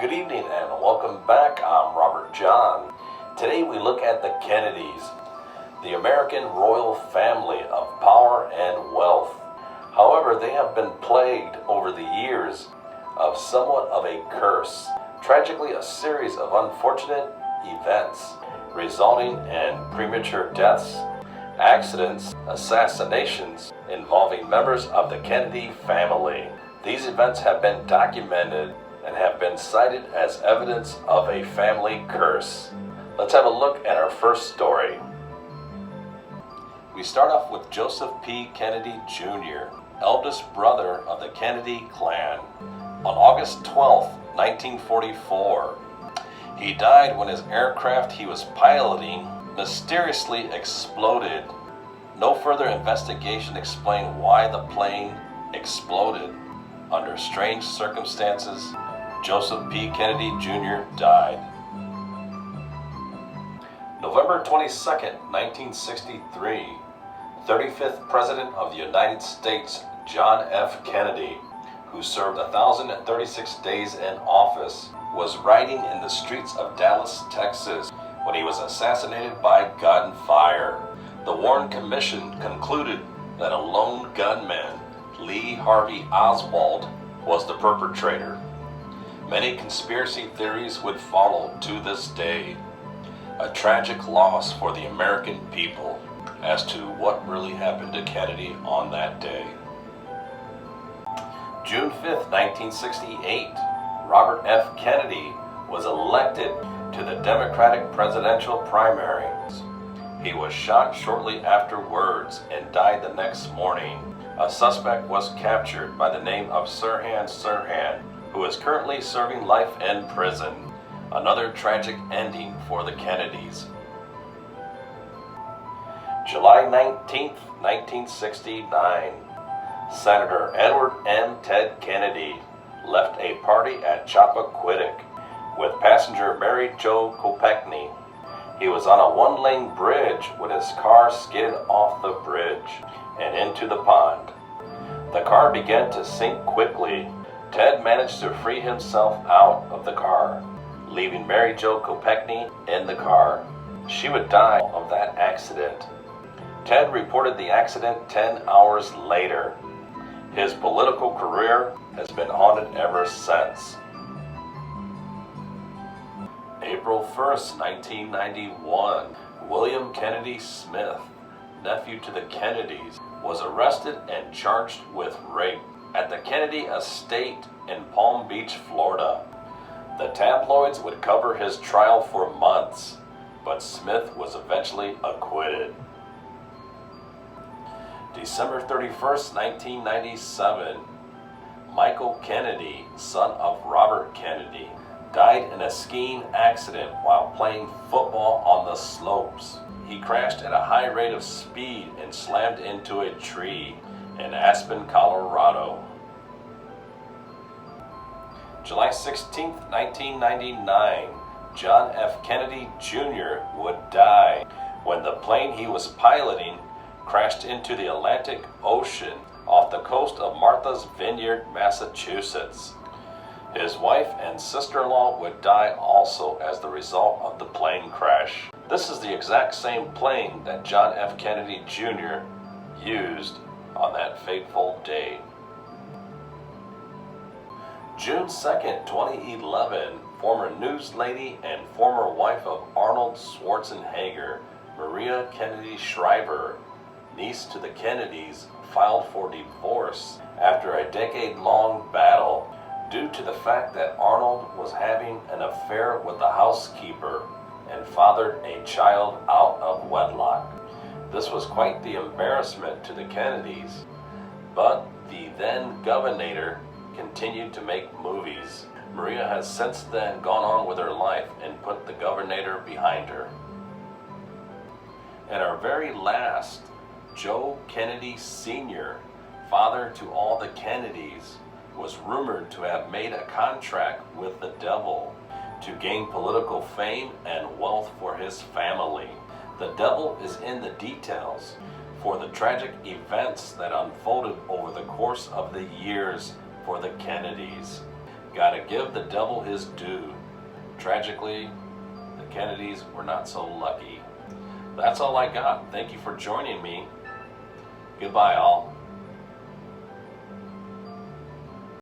Good evening and welcome back. I'm Robert John. Today we look at the Kennedys, the American royal family of power and wealth. However, they have been plagued over the years of somewhat of a curse. Tragically, a series of unfortunate events resulting in premature deaths, accidents, assassinations involving members of the Kennedy family. These events have been documented and have been cited as evidence of a family curse. Let's have a look at our first story. We start off with Joseph P. Kennedy Jr., eldest brother of the Kennedy clan. On August 12, 1944, he died when his aircraft he was piloting mysteriously exploded. No further investigation explained why the plane exploded. Under strange circumstances, Joseph P. Kennedy Jr. died. November 22, 1963, 35th President of the United States, John F. Kennedy, who served 1,036 days in office, was riding in the streets of Dallas, Texas, when he was assassinated by gunfire. The Warren Commission concluded that a lone gunman, Lee Harvey Oswald, was the perpetrator. Many conspiracy theories would follow to this day. A tragic loss for the American people as to what really happened to Kennedy on that day. June 5, 1968, Robert F. Kennedy was elected to the Democratic presidential primaries. He was shot shortly afterwards and died the next morning. A suspect was captured by the name of Sirhan Sirhan, who is currently serving life in prison. Another tragic ending for the Kennedys. July 19, 1969, Senator Edward M. Ted Kennedy left a party at Chappaquiddick with passenger Mary Jo Kopechne. He was on a one-lane bridge when his car skidded off the bridge and into the pond. The car began to sink quickly. Ted managed to free himself out of the car, leaving Mary Jo Kopechne in the car. She would die of that accident. Ted reported the accident 10 hours later. His political career has been haunted ever since. April 1st, 1991, William Kennedy Smith, nephew to the Kennedys, was arrested and charged with rape at the Kennedy estate in Palm Beach, Florida. The tabloids would cover his trial for months, but Smith was eventually acquitted. December 31st, 1997, Michael Kennedy, son of Robert Kennedy, died in a skiing accident while playing football on the slopes. He crashed at a high rate of speed and slammed into a tree in Aspen, Colorado. July 16, 1999, John F. Kennedy Jr. would die when the plane he was piloting crashed into the Atlantic Ocean off the coast of Martha's Vineyard, Massachusetts. His wife and sister-in-law would die also as the result of the plane crash. This is the exact same plane that John F. Kennedy Jr. used on that fateful day. June 2nd, 2011, former newslady and former wife of Arnold Schwarzenegger, Maria Kennedy Shriver, niece to the Kennedys, filed for divorce after a decade-long battle due to the fact that Arnold was having an affair with the housekeeper and fathered a child out of wedlock. This was quite the embarrassment to the Kennedys, but the then governor continued to make movies. Maria has since then gone on with her life and put the governor behind her. And our very last, Joe Kennedy Sr., father to all the Kennedys, was rumored to have made a contract with the devil to gain political fame and wealth for his family. The devil is in the details for the tragic events that unfolded over the course of the years for the Kennedys. Gotta give the devil his due. Tragically, the Kennedys were not so lucky. That's all I got. Thank you for joining me. Goodbye, all.